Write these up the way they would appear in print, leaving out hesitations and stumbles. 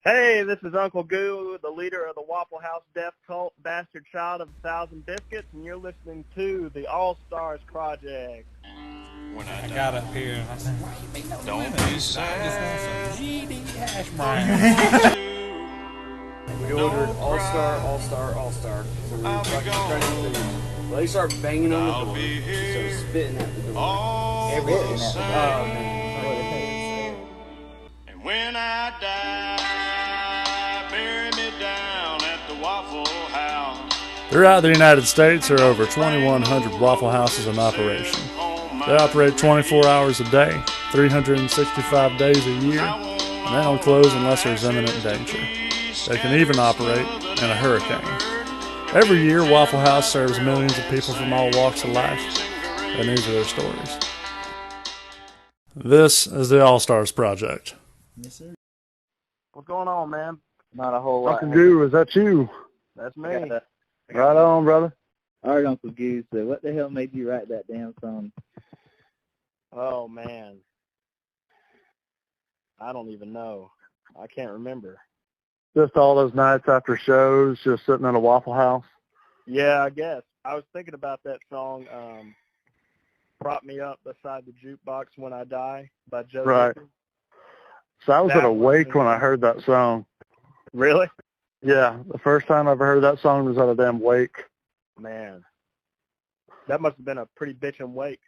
Hey, this is Uncle Goo, the leader of the Waffle House Death Cult, bastard child of 1,000 biscuits, and you're listening to the All Stars Project. When I got up here and I said, wait, no, don't be sad. Some GD hash brown. We ordered All Star, All Star, All Star. So we were fucking trying to eat. Well, they start banging on the door. She started spitting at the door. Everything. Oh, man. And when I die, bury me down at the Waffle House. Throughout the United States, there are over 2,100 Waffle Houses in operation. They operate 24 hours a day, 365 days a year, and they don't close unless there's imminent danger. They can even operate in a hurricane. Every year, Waffle House serves millions of people from all walks of life, and these are their stories. This is the All Stars Project. Yes, sir. What's going on, man? Not a whole lot. Uncle Goo, is that you? That's me. Right on, brother. All right, Uncle Goose. So what the hell made you write that damn song? Oh, man. I don't even know. I can't remember. Just all those nights after shows, just sitting in a Waffle House. Yeah, I guess. I was thinking about that song, Prop Me Up Beside the Jukebox When I Die by Joe. Right. Dixon. So I was at a wake when I heard that song. Really? Yeah, the first time I ever heard that song was at a damn wake. Man. That must have been a pretty bitchin' wake.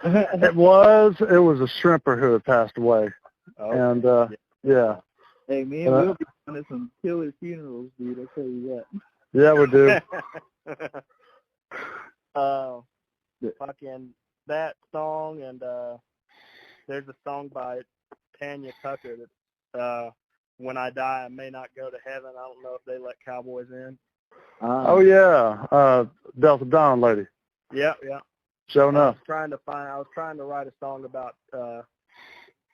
It was a shrimper who had passed away. Oh, And, yeah. Hey, man, we'll be going to some killer funerals, dude. I'll tell you that. Yeah, we do. Fucking that song, and there's a song by Tanya Tucker that When I Die I May Not Go to Heaven. I don't know if they let cowboys in. Oh, yeah. Delta Dawn lady. Yeah. Showing up. I was trying to write a song about a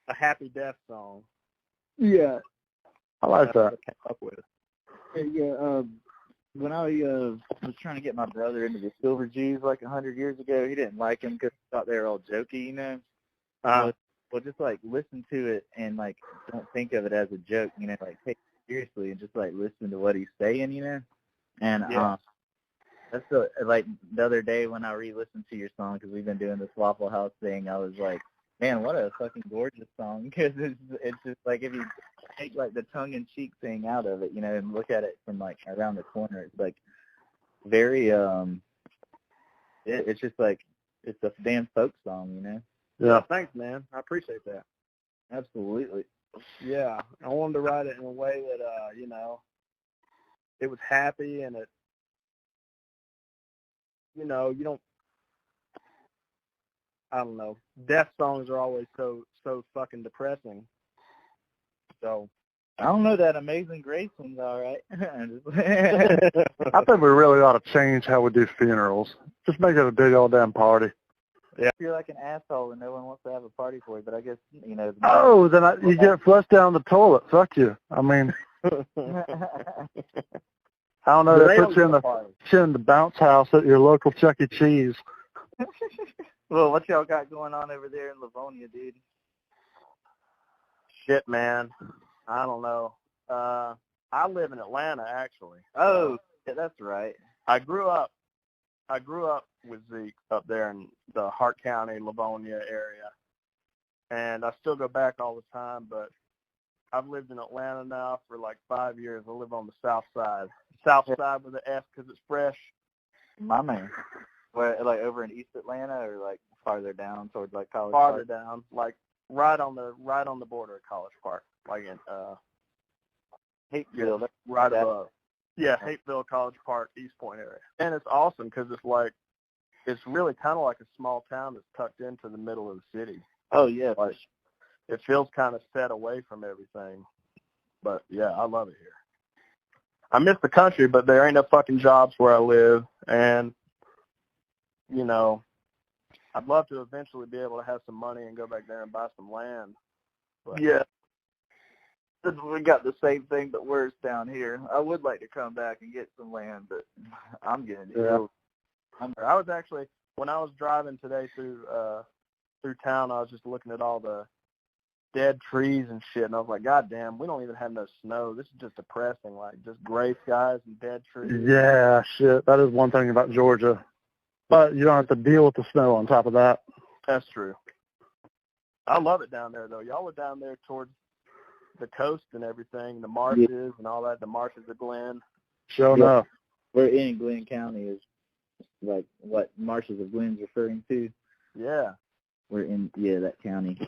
happy death song. Yeah. I like that. I came up with it. Hey, yeah, when I was trying to get my brother into the Silver Jews like 100 years ago, he didn't like them because he thought they were all jokey, you know? Well, just, like, listen to it and, like, don't think of it as a joke, you know? Like, take it seriously and just, like, listen to what he's saying, you know? And that's like the other day when I re-listened to your song, because we've been doing this Waffle House thing, I was like, man, what a fucking gorgeous song, because it's just like if you take like the tongue-in-cheek thing out of it, you know, and look at it from like around the corner, it's like very it's just like it's a damn folk song, you know. Yeah, thanks, man. I appreciate that. Absolutely. Yeah, I wanted to write it in a way that you know, it was happy, and it, you know, you don't, I don't know, death songs are always so fucking depressing. So I don't know, that Amazing Grace one's all right. I think we really ought to change how we do funerals. Just make it a big old damn party. Yeah. You're like an asshole and no one wants to have a party for you, but I guess, you know. Then you get flushed down the toilet. Fuck you. I mean, I don't know. They put you in the bounce house at your local Chuck E. Cheese. Well, what y'all got going on over there in Livonia, dude? Shit, man. I don't know. I live in Atlanta, actually. Oh, yeah, that's right. I grew up with Zeke up there in the Hart County, Livonia area, and I still go back all the time. But I've lived in Atlanta now for like 5 years. I live on the south side. South side with an S because it's fresh. My man. Where, like over in East Atlanta, or like farther down towards like College Farther Park? down, like right on the border of College Park, like in Hapeville. Right above. Yeah, Hapeville, College Park, East Point area. And it's awesome because it's really kind of like a small town that's tucked into the middle of the city. Oh, yeah. Like, it feels kind of set away from everything. But, yeah, I love it here. I miss the country, but there ain't no fucking jobs where I live. And, you know, I'd love to eventually be able to have some money and go back there and buy some land. But, yeah. We got the same thing, but worse down here. I would like to come back and get some land, but I'm getting ill. I was actually, when I was driving today through town, I was just looking at all the dead trees and shit. And I was like, God damn, we don't even have no snow. This is just depressing. Like, just gray skies and dead trees. Yeah, shit. That is one thing about Georgia. But you don't have to deal with the snow on top of that. That's true. I love it down there, though. Y'all are down there towards the coast and everything, the marshes and all that, the marshes of Glen. Sure enough. We're in Glen County, is like what Marshes of Glen's referring to. Yeah. We're in, that county.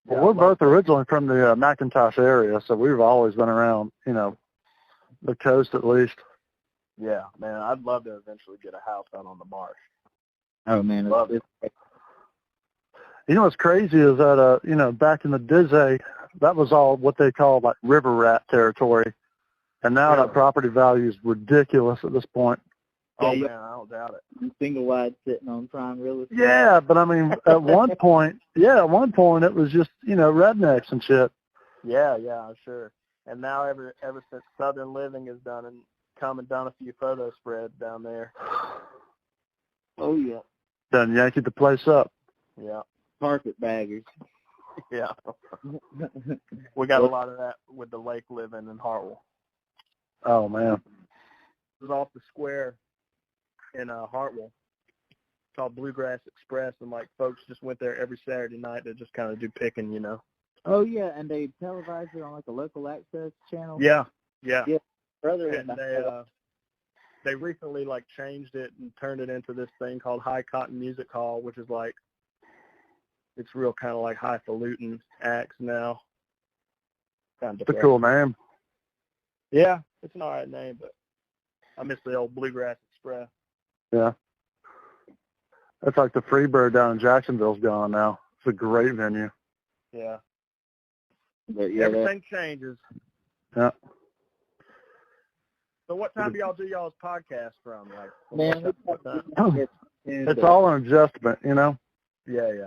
Well, we're both originally from the McIntosh area, so we've always been around, the coast at least. Yeah, man, I'd love to eventually get a house out on the marsh. Oh, man. You know what's crazy is that, back in the day, that was all what they call like river rat territory. And now that property value is ridiculous at this point. Oh, man, I don't doubt it. Single wide sitting on prime real estate. Yeah, but I mean, at one point it was just, rednecks and shit. Yeah, I'm sure. And now ever since Southern Living has done and come and done a few photo spreads down there. Oh, yeah. Done Yankee the place up. Yeah. Carpetbaggers. Yeah. We got a lot of that with the lake living in Hartwell. Oh, man. It was off the square in Hartwell called Bluegrass Express, and like folks just went there every Saturday night to just kind of do picking, Oh yeah, and they televised it on like a local access channel. Yeah. Brother, And they recently like changed it and turned it into this thing called High Cotton Music Hall, which is like it's real kind of like highfalutin acts now. It's a cool name. Yeah, it's an alright name, but I miss the old Bluegrass Express. Yeah. It's like the Freebird down in Jacksonville's gone now. It's a great venue. Yeah. But yeah, everything changes. Yeah. So what time do y'all do y'all's podcast from? Like, man, it's all an adjustment, Yeah.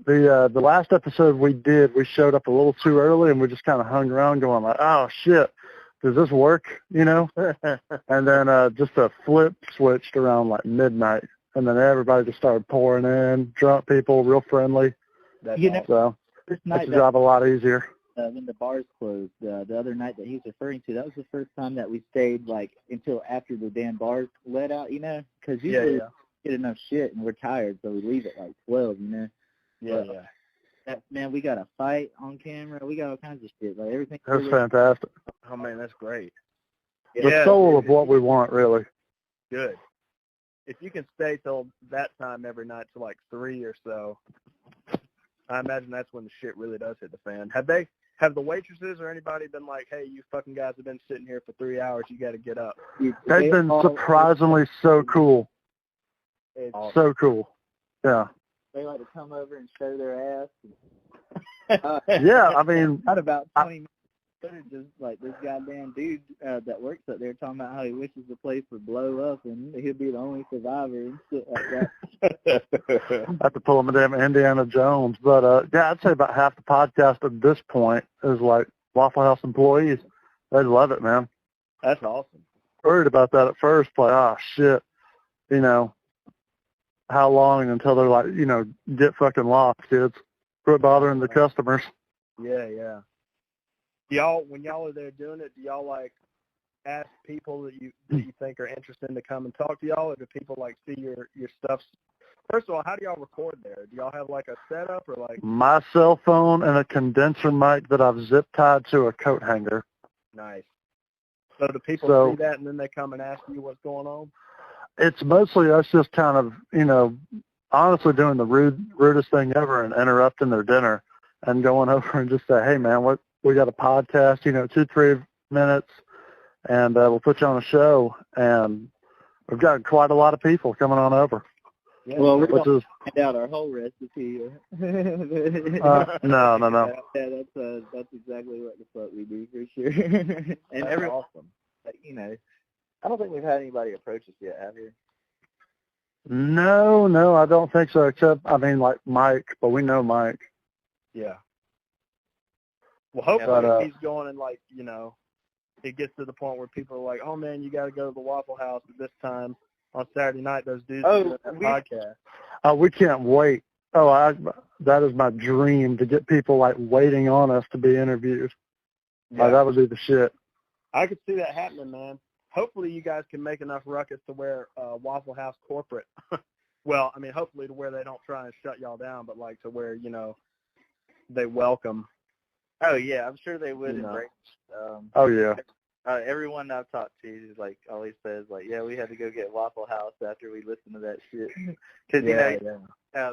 The last episode we did, we showed up a little too early and we just kind of hung around going like, oh shit, does this work? And then just a flip switched around like midnight, and then everybody just started pouring in, drunk people, real friendly. So it makes the job a lot easier. When the bars closed, the other night that he's referring to, that was the first time that we stayed like until after the damn bars let out, because usually we get enough shit and we're tired, so we leave at like 12, Yeah. Man, we got a fight on camera. We got all kinds of shit. Like everything. That's fantastic. Oh man, that's great. The soul of what we want, really. Good. If you can stay till that time every night till like 3 or so, I imagine that's when the shit really does hit the fan. Have the waitresses or anybody been like, hey, you fucking guys have been sitting here for 3 hours, you got to get up? They've been surprisingly so cool. Awesome. So cool. Yeah. They like to come over and show their ass. Yeah, I mean, not about 20 minutes later, just like this goddamn dude that works up there talking about how he wishes the place would blow up and he'll be the only survivor and shit like that. I have to pull him a damn Indiana Jones. But, yeah, I'd say about half the podcast at this point is like Waffle House employees. They love it, man. That's awesome. Worried about that at first, like, oh, shit, how long until they're like, get fucking lost, kids. Quit bothering the customers. Yeah. Y'all, when y'all are there doing it, do y'all like ask people that you think are interested to come and talk to y'all, or do people like see your stuff? First of all, how do y'all record there? Do y'all have like a setup or like my cell phone and a condenser mic that I've zip tied to a coat hanger? Nice. So do people see that and then they come and ask you what's going on? It's mostly us just kind of, honestly doing the rudest thing ever and interrupting their dinner and going over and just say, hey, man, we got a podcast, 2-3 minutes, and we'll put you on a show. And we've got quite a lot of people coming on over. Yeah, well, we're going to find out our whole recipe. No. Yeah, that's exactly what the fuck we do for sure. And that's awesome. I don't think we've had anybody approach us yet, have you? No, I don't think so, except, like Mike, but we know Mike. Yeah. Well, hopefully he's going and, it gets to the point where people are like, oh, man, you got to go to the Waffle House at this time on Saturday night. Those dudes do that podcast. We can't wait. That is my dream, to get people like waiting on us to be interviewed. Yeah. That would be the shit. I could see that happening, man. Hopefully you guys can make enough ruckus to where Waffle House corporate, well, I mean, hopefully to where they don't try and shut y'all down, but like to where, they welcome. Oh, yeah, I'm sure they would No. embrace. Oh, yeah. Everyone I've talked to is like always says like, yeah, we had to go get Waffle House after we listened to that shit. Because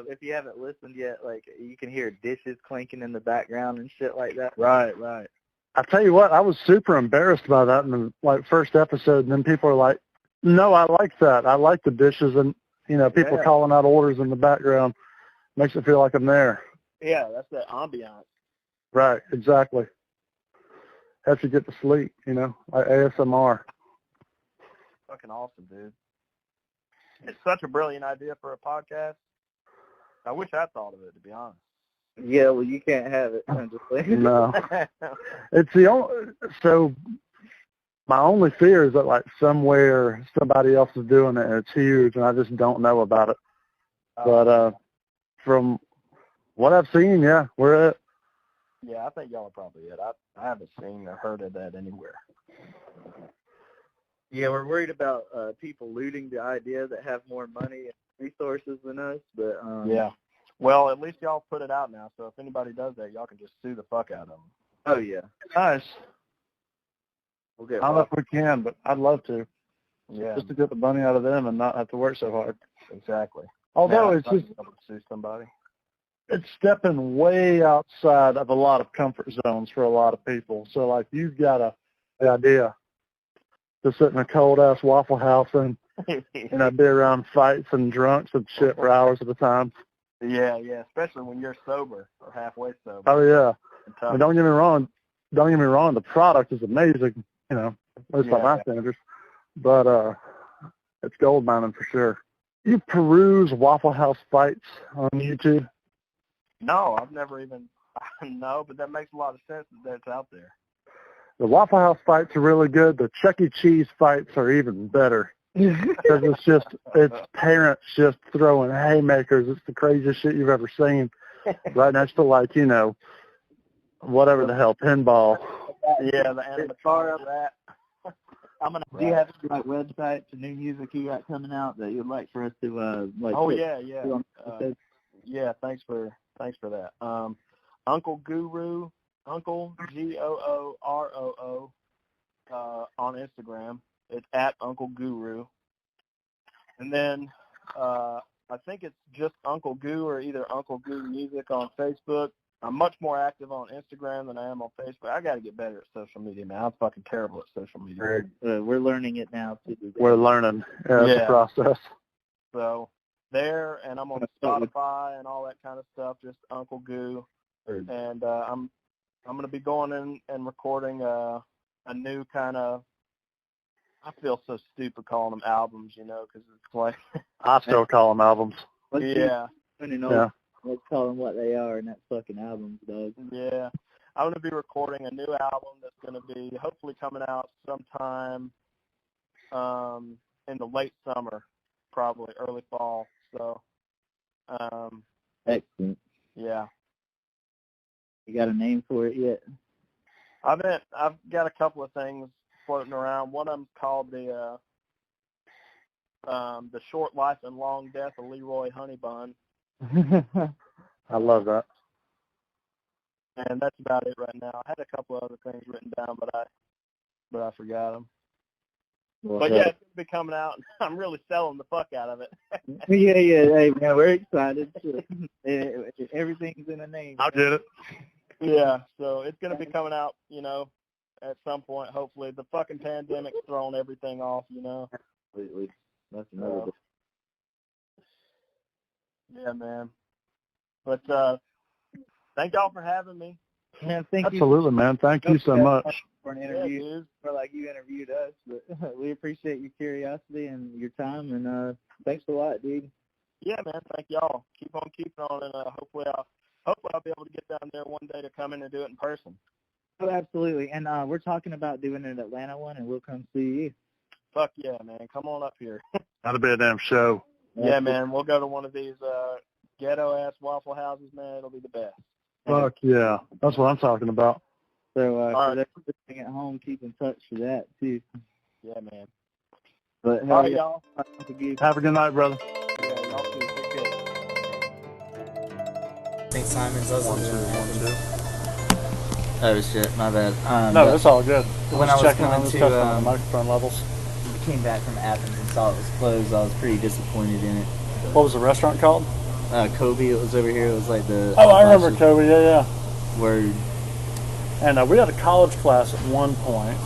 if you haven't listened yet, like you can hear dishes clinking in the background and shit like that. Right. I tell you what, I was super embarrassed by that in the first episode, and then people are like, "No, I like that. I like the dishes," and people calling out orders in the background makes it feel like I'm there. Yeah, that's that ambiance. Right, exactly. Helps you get to sleep, like ASMR. Fucking awesome, dude. It's such a brilliant idea for a podcast. I wish I thought of it, to be honest. Yeah, well, you can't have it. I'm just saying. No. It's the only, so my only fear is that like somewhere somebody else is doing it and it's huge and I just don't know about it. But from what I've seen, yeah, we're it. Yeah, I think y'all are probably it. I haven't seen or heard of that anywhere. Yeah, we're worried about people looting the idea that have more money and resources than us. But yeah. Well, at least y'all put it out now, so if anybody does that, y'all can just sue the fuck out of them. Oh, yeah. Nice. We'll get I don't know if we can, but I'd love to. Yeah. Just to get the money out of them and not have to work so hard. Exactly. Although Now, it's just, able to sue somebody. it's stepping way outside of a lot of comfort zones for a lot of people. So, like, you've got the idea to sit in a cold-ass Waffle House and, be around fights and drunks and shit for hours at a time. Yeah, especially when you're sober or halfway sober. Oh, yeah. I mean, don't get me wrong. The product is amazing, at least by my standards. But it's gold mining for sure. You peruse Waffle House fights on YouTube? No, I've never even, no, but that makes a lot of sense that it's out there. The Waffle House fights are really good. The Chuck E. Cheese fights are even better. Because it's parents just throwing haymakers. It's the craziest shit you've ever seen. Right next to like, whatever the hell, pinball. Yeah, the animatronic of that. Do you have like websites and new music you got coming out that you'd like for us to like? Oh yeah. Yeah, thanks for that. Uncle Guru, Uncle Gooroo, on Instagram. It's at Uncle Guru. And then I think it's just Uncle Goo or either Uncle Goo Music on Facebook. I'm much more active on Instagram than I am on Facebook. I got to get better at social media, man. I'm fucking terrible at social media. We're learning it now, too. We're learning. It's a process. So there, and I'm on Spotify and all that kind of stuff, just Uncle Goo. And I'm going to be going in and recording a new kind of, I feel so stupid calling them albums, because it's like... I still call them albums. Yeah. Let's call them what they are, and that's fucking albums, dog. Yeah. I'm going to be recording a new album that's going to be hopefully coming out sometime in the late summer, probably early fall. So, excellent. Yeah. You got a name for it yet? I've got a couple of things floating around. One of them's called the Short Life and Long Death of Leroy Honeybun. I love that. And that's about it right now. I had a couple of other things written down, but I forgot them. Well, but yeah, it's going to be coming out. I'm really selling the fuck out of it. Yeah. Hey, man, we're excited. Everything's in a name. I get it. Yeah, so it's going to be coming out, at some point, hopefully. The fucking pandemic's thrown everything off, Completely. That's another Yeah, man. But thank y'all for having me. Man, thank you. Absolutely, man. Thank you so much. For an interview, for like you interviewed us. But we appreciate your curiosity and your time, and thanks a lot, dude. Yeah, man. Thank y'all. Keep on keeping on, and hopefully I'll be able to get down there one day to come in and do it in person. Oh, absolutely. And we're talking about doing an Atlanta one, and we'll come see you. Fuck yeah, man. Come on up here. That'll be a damn show. Yeah, man. We'll go to one of these ghetto-ass Waffle Houses, man, it'll be the best. Fuck yeah. That's what I'm talking about. So, All for right. those listening at home, keep in touch for that, too. Yeah, man. But, All hell right, yeah, y'all. Have a good night, brother. Yeah, y'all too. Take care. St. Simon's. I was One, listening two, to one, Athens. two. Oh shit, my bad. No, but it's all good. when I was checking coming on to, the microphone levels. came back from Athens and saw it was closed, I was pretty disappointed in it. What was the restaurant called? Kobe, it was over here. It was like the. Oh, I remember Kobe. Yeah. Word. And we had a college class at one point.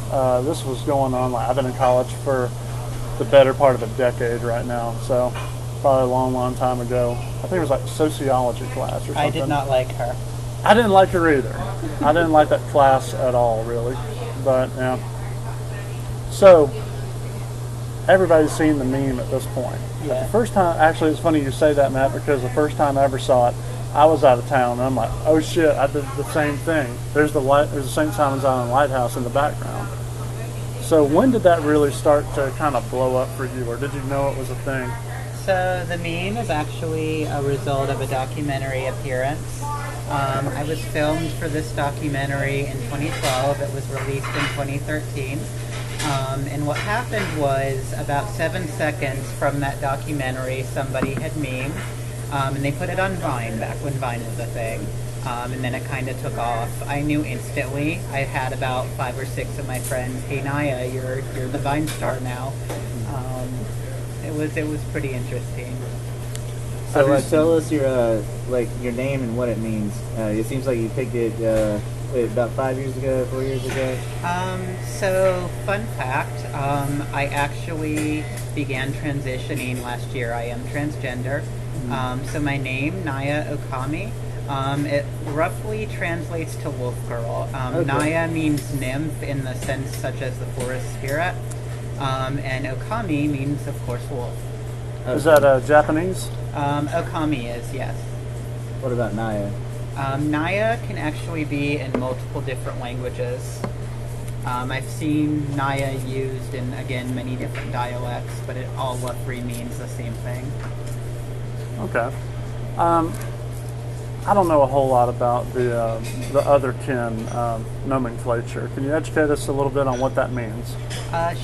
This was going on. Like, I've been in college for the better part of a decade right now, so probably a long, long time ago. I think it was like sociology class or something. I did not like her. I didn't like her either. I didn't like that class at all, really. But yeah. So everybody's seen the meme at this point. Yeah. The first time, actually, it's funny you say that, Matt, because the first time I ever saw it, I was out of town, and I'm like, oh shit, I did the same thing. There's the St. Simon's Island Lighthouse in the background. So when did that really start to kind of blow up for you, or did you know it was a thing? So the meme is actually a result of a documentary appearance. I was filmed for this documentary in 2012. It was released in 2013. And what happened was about 7 seconds from that documentary, somebody had memed, and they put it on Vine back when Vine was a thing. And then it kind of took off. I knew instantly. I had about 5 or 6 of my friends, hey Naya, you're the Vine star now. It was pretty interesting. So tell us your your name and what it means. It seems like you picked it about 5 years ago, 4 years ago. So fun fact, I actually began transitioning last year. I am transgender. So my name, Naya Okami, it roughly translates to wolf girl. Okay. Naya means nymph in the sense such as the forest spirit. And Okami means, of course, wolf. Okay. Is that Japanese? Okami is, yes. What about Naya? Naya can actually be in multiple different languages. I've seen Naya used in, again, many different dialects, but it all roughly means the same thing. Okay. I don't know a whole lot about the other kin nomenclature. Can you educate us a little bit on what that means?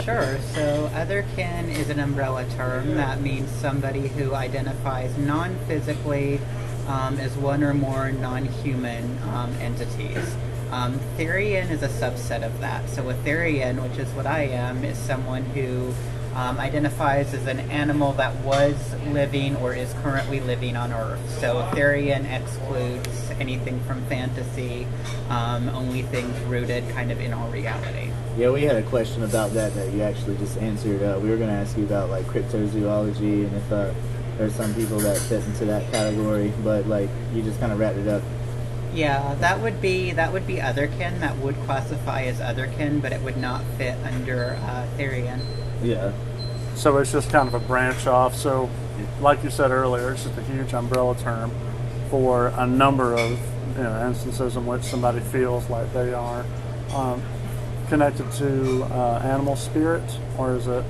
Sure. So otherkin is an umbrella term that means somebody who identifies non-physically as one or more non-human entities. Therian is a subset of that. So a Therian, which is what I am, is someone who identifies as an animal that was living or is currently living on Earth. So Therian excludes anything from fantasy, only things rooted kind of in our reality. Yeah, we had a question about that you actually just answered. We were going to ask you about like cryptozoology and if there's some people that fit into that category, but like you just kind of wrapped it up. Yeah, that would be otherkin. That would classify as otherkin, but it would not fit under Therian. Yeah. So it's just kind of a branch off. So, like you said earlier, it's just a huge umbrella term for a number of instances in which somebody feels like they are connected to animal spirit, or is it?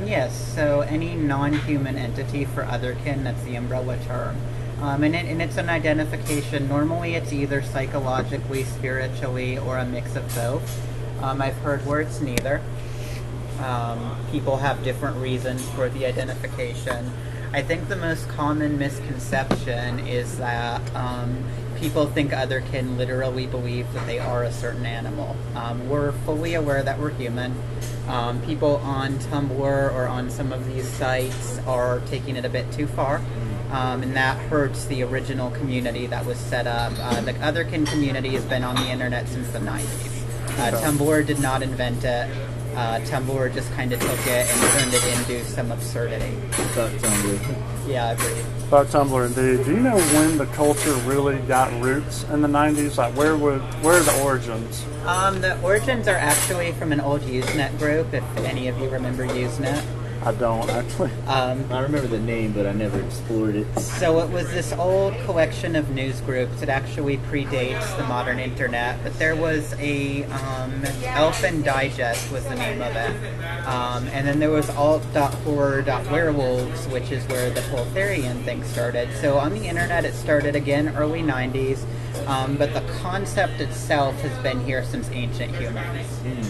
Yes, so any non-human entity for otherkin, that's the umbrella term. And it's an identification. Normally it's either psychologically, spiritually, or a mix of both. I've heard where it's neither. People have different reasons for the identification. I think the most common misconception is that people think otherkin literally believe that they are a certain animal. We're fully aware that we're human. People on Tumblr or on some of these sites are taking it a bit too far. And that hurts the original community that was set up. The otherkin community has been on the internet since the 90s. Tumblr did not invent it. Tumblr just kind of took it and turned it into some absurdity. Fuck Tumblr. Yeah, I agree. Fuck Tumblr, indeed. Do you know when the culture really got roots in the 90s? Like, where are the origins? The origins are actually from an old Usenet group, if any of you remember Usenet. I don't, actually. I remember the name, but I never explored it. So it was this old collection of news groups. It actually predates the modern internet, but there was a Elfin Digest was the name of it. And then there was alt.horror.werewolves, which is where the whole Therian thing started. So on the internet it started again early 90s, but the concept itself has been here since ancient humans.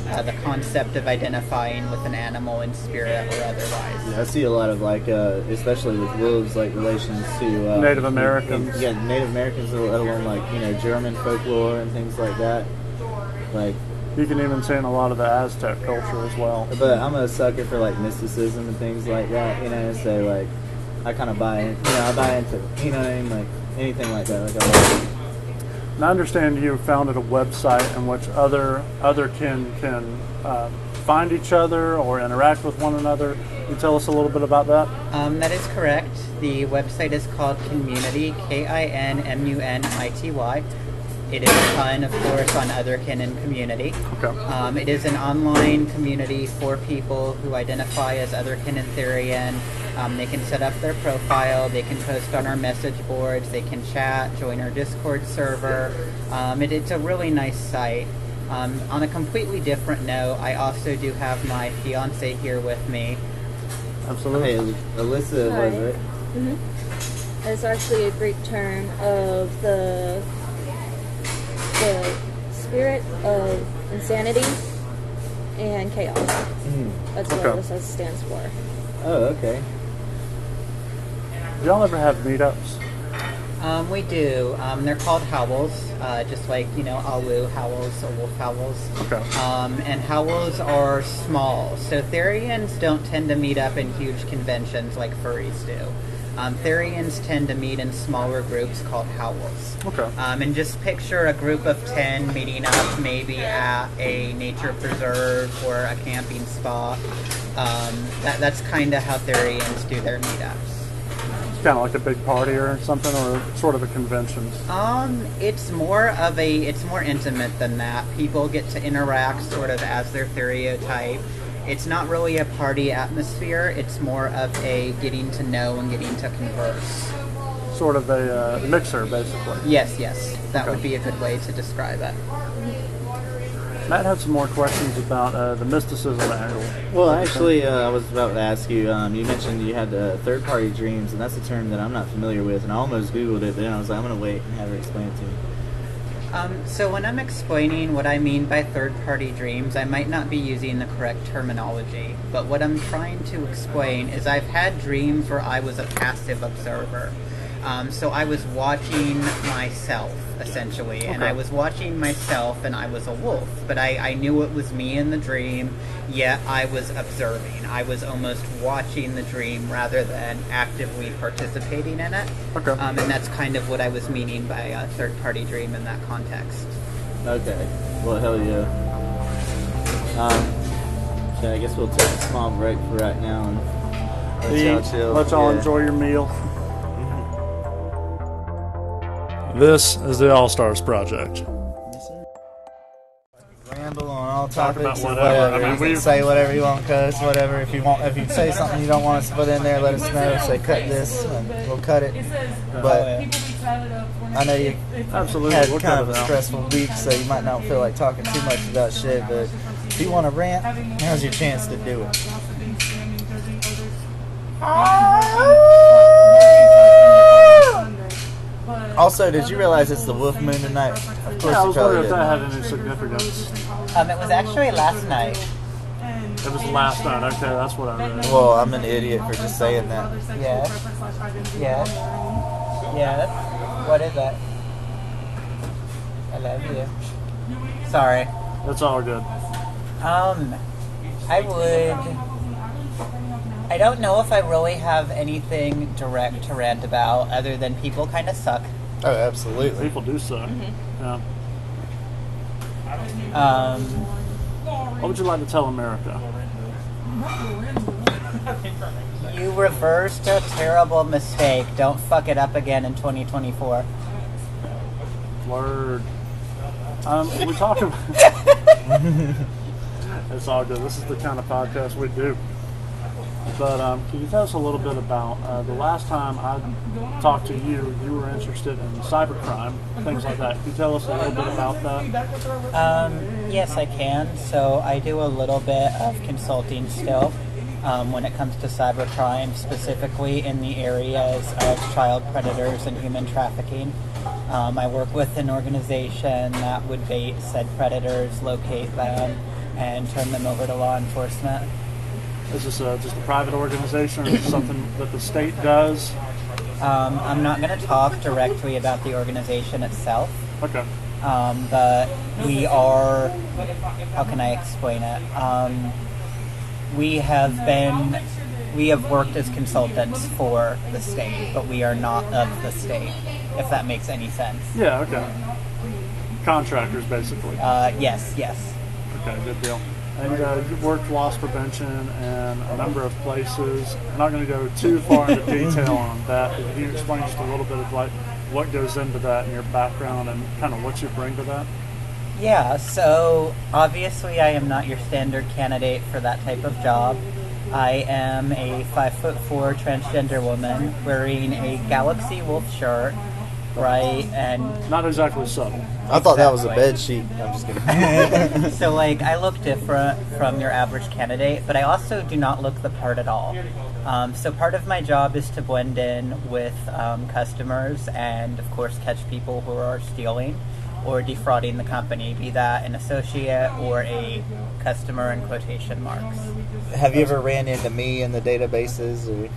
The concept of identifying with an animal in spirit or otherwise. Yeah, I see a lot of especially with wolves, relations to Native Americans. Native Americans, let alone German folklore and things like that. You can even see in a lot of the Aztec culture as well. But I'm a sucker for mysticism and things like that. So I kind of buy in. I buy into anything like that. I love it. And I understand you founded a website in which other kin can find each other or interact with one another. Can you tell us a little bit about that? That is correct. The website is called Kinmunity, KINMUNITY. It is a pun, of course, on Otherkin and Community. Okay. It is an online community for people who identify as Otherkin and Therian. They can set up their profile, they can post on our message boards, they can chat, join our Discord server. It's a really nice site. On a completely different note, I also do have my fiance here with me. Absolutely. Hey, Alyssa, Hi. was it? Mm-hmm. It's actually a Greek term of the spirit of insanity and chaos. That's what Alyssa stands for. Oh, okay. Do y'all ever have meetups? We do. They're called howls, just like, Awu howls or wolf howls. Okay. And howls are small. So Therians don't tend to meet up in huge conventions like furries do. Therians tend to meet in smaller groups called howls. Okay. And just picture a group of 10 meeting up maybe at a nature preserve or a camping spot. That's kind of how Therians do their meetups. It's kind of like a big party or something, or sort of a convention. It's more intimate than that. People get to interact sort of as their stereotype. It's not really a party atmosphere. It's more of a getting to know and getting to converse. Sort of a mixer, basically. Yes. That would be a good way to describe it. Matt had some more questions about the mysticism angle. Well, actually, I was about to ask you, you mentioned you had third-party dreams, and that's a term that I'm not familiar with, and I almost Googled it, but then I was like, I'm going to wait and have her explain it to me. So when I'm explaining what I mean by third-party dreams, I might not be using the correct terminology, but what I'm trying to explain is I've had dreams where I was a passive observer. So I was watching myself, essentially, and I was watching myself and I was a wolf, but I knew it was me in the dream, yet I was observing. I was almost watching the dream rather than actively participating in it. Okay. And that's kind of what I was meaning by a third-party dream in that context. Okay. Well, hell yeah. So I guess we'll take a small break for right now and let y'all chill. Let y'all enjoy your meal. This is the All Stars Project. Yes, sir. Ramble on all Talk topics. about whatever. I mean, you can say whatever you want, cuz whatever. If you say something you don't want us to put in there, let us know. Say cut this, and we'll cut it. But I know you Absolutely. had We'll kind cut of it a out. stressful week, so you might not feel like talking too much about shit. But if you want to rant, now's your chance to do it. Also, did you realize it's the wolf moon tonight? Of course Yeah, I you was probably wondering if did. that had any significance. It was actually last night. It was last night. Okay, that's what I read. Well, I'm an idiot for just saying that. Yes. What is it? I love you. Sorry. That's all good. I don't know if I really have anything direct to rant about other than people kind of suck. Oh, absolutely. People do suck. Yeah. What would you like to tell America? You reversed a terrible mistake. Don't fuck it up again in 2024. Word. We talk about... It's all good. This is the kind of podcast we do. But can you tell us a little bit about the last time I talked to you? You were interested in cybercrime, things like that. Can you tell us a little bit about that? Yes, I can. So I do a little bit of consulting still when it comes to cybercrime, specifically in the areas of child predators and human trafficking. I work with an organization that would bait said predators, locate them, and turn them over to law enforcement. Is this just a private organization, or is it something that the state does? I'm not going to talk directly about the organization itself. Okay. But we are, how can I explain it? We have worked as consultants for the state, but we are not of the state, if that makes any sense. Yeah, okay. Contractors, basically. Yes. Okay, good deal. And you've worked loss prevention in a number of places. I'm not going to go too far into detail on that. But can you explain just a little bit of like what goes into that in your background and kind of what you bring to that? Yeah, so obviously I am not your standard candidate for that type of job. I am a 5'4" transgender woman wearing a Galaxy Wolf shirt, right? And not exactly subtle. I thought that was a bed sheet. I'm just kidding. So, like, I look different from your average candidate, but I also do not look the part at all. So part of my job is to blend in with customers and, of course, catch people who are stealing or defrauding the company, be that an associate or a customer in quotation marks. Have you ever ran into me in the databases? Or?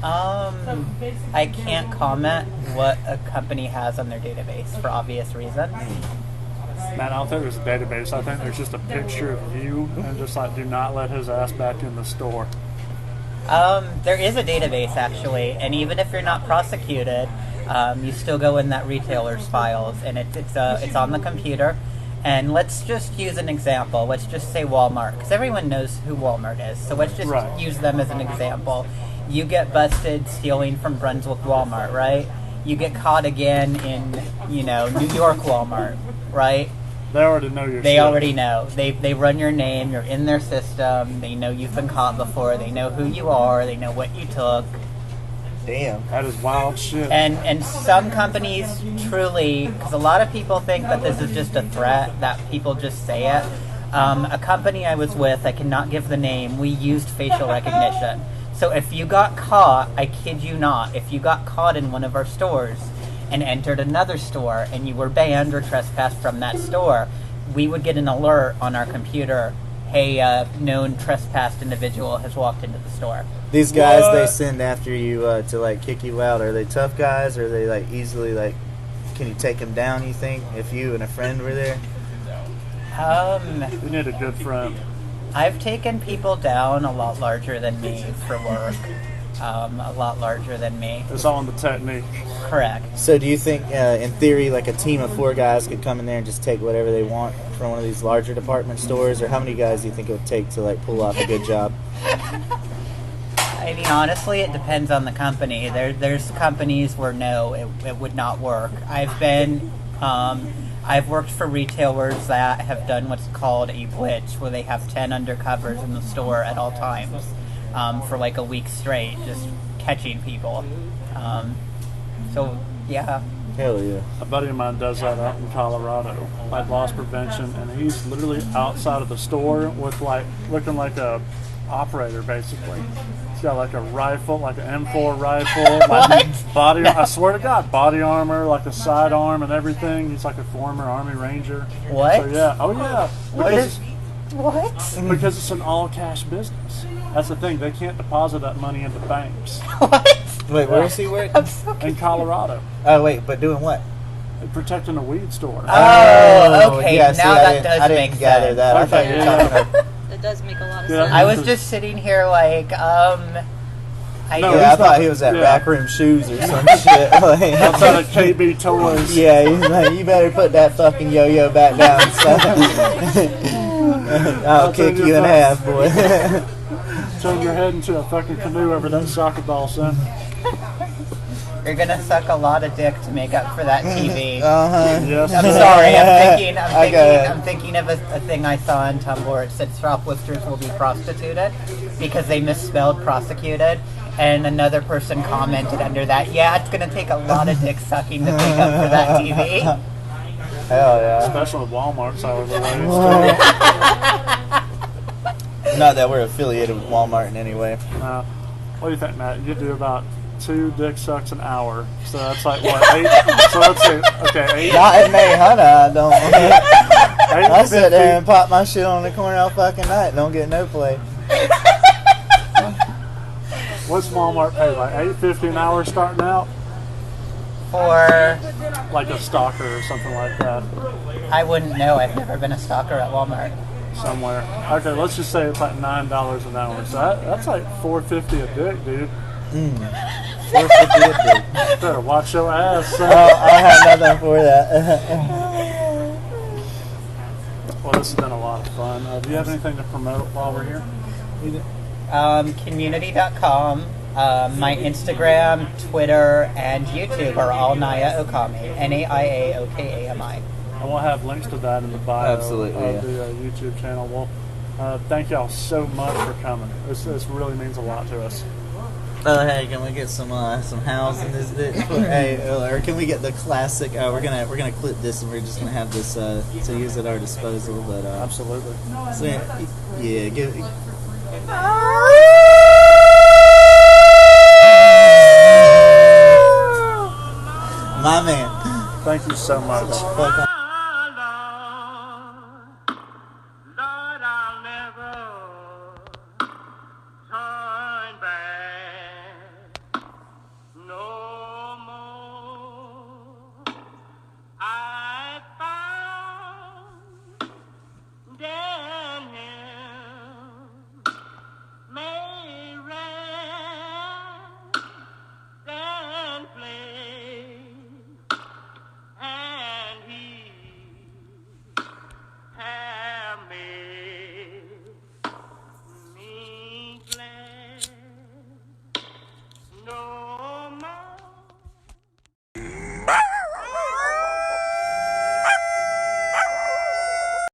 I can't comment what a company has on their database for obvious reasons. Man, I don't think there's a database. I think there's just a picture of you and just like, do not let his ass back in the store. There is a database actually, and even if you're not prosecuted, you still go in that retailer's files, and it's on the computer. And let's just use an example. Let's just say Walmart, because everyone knows who Walmart is. So let's just use them as an example. You get busted stealing from Brunswick Walmart, right? You get caught again in, New York Walmart, right? They already know your They already know. They run your name. You're in their system. They know you've been caught before. They know who you are. They know what you took. Damn. That is wild shit. And some companies truly, because a lot of people think that this is just a threat, that people just say it. A company I was with, I cannot give the name, we used facial recognition. So if you got caught, I kid you not, if you got caught in one of our stores and entered another store and you were banned or trespassed from that store, we would get an alert on our computer, hey, known trespassed individual has walked into the store. These guys they send after you to like kick you out, are they tough guys, or are they like easily like, can you take them down, you think, if you and a friend were there? You need a good friend. I've taken people down a lot larger than me for work. A lot larger than me. It's all in the technique. Correct. So do you think, in theory, like a team of 4 guys could come in there and just take whatever they want from one of these larger department stores, or how many guys do you think it would take to like pull off a good job? I mean, honestly, it depends on the company. There's companies where no, it would not work. I've worked for retailers that have done what's called a blitz, where they have 10 undercovers in the store at all times for like a week straight, just catching people. So, yeah. Hell yeah. A buddy of mine does that out in Colorado, like loss prevention, and he's literally outside of the store with like, looking like a operator basically. He's got like a rifle, like an M4 rifle, like body. No. I swear to God, body armor, like a sidearm and everything. He's like a former Army Ranger. What? So yeah, oh yeah. What? Because it's an all cash business. That's the thing. They can't deposit that money into banks. What? Wait, where is he working? In Colorado. Oh wait, but doing what? Protecting a weed store. Oh, okay. Yeah, now that does I make didn't gather sense. that. Okay, I thought you were talking about. It does make a lot of Yeah. sense. I was just sitting here like, No, I thought he was at Backroom Shoes or some shit. Like, outside of KB Toys. Yeah, he's like, you better put that fucking yo-yo back down, son. I'll kick you in half, boy. Turn your head into a fucking canoe over that soccer ball, son. You're gonna suck a lot of dick to make up for that TV. Yes. I'm sorry. I'm thinking of a thing I saw on Tumblr. It said shoplifters will be prostituted because they misspelled prosecuted. And another person commented under that, yeah, it's gonna take a lot of dick sucking to make up for that TV. Hell yeah. Especially with Walmart's hourly rates. Not that we're affiliated with Walmart in any way. What do you think, Matt? You do about 2 dick sucks an hour. So that's like, what, 8? So let's see. Okay, 8. Not in May, honey, I don't. I sit there and pop my shit on the corner all fucking night. Don't get no play. What's Walmart pay? Like $8.50 an hour starting out? For like a stalker or something like that. I wouldn't know. I've never been a stalker at Walmart. Somewhere. Okay, let's just say it's like $9 an hour. So that's like $4.50 a dick, dude. $4.50 a dick. Better watch your ass. Oh, I have nothing for that. Well, this has been a lot of fun. Do you have anything to promote while we're here? Community.com. My Instagram, Twitter, and YouTube are all Naya Okami. Naiaokami. And we'll have links to that in the bio of the YouTube channel. Well, thank y'all so much for coming. This really means a lot to us. Hey, can we get some house in this bitch? Hey, or can we get the classic? We're gonna clip this and we're just gonna have this to use at our disposal. But absolutely. So, yeah, give. My man. Thank you so much.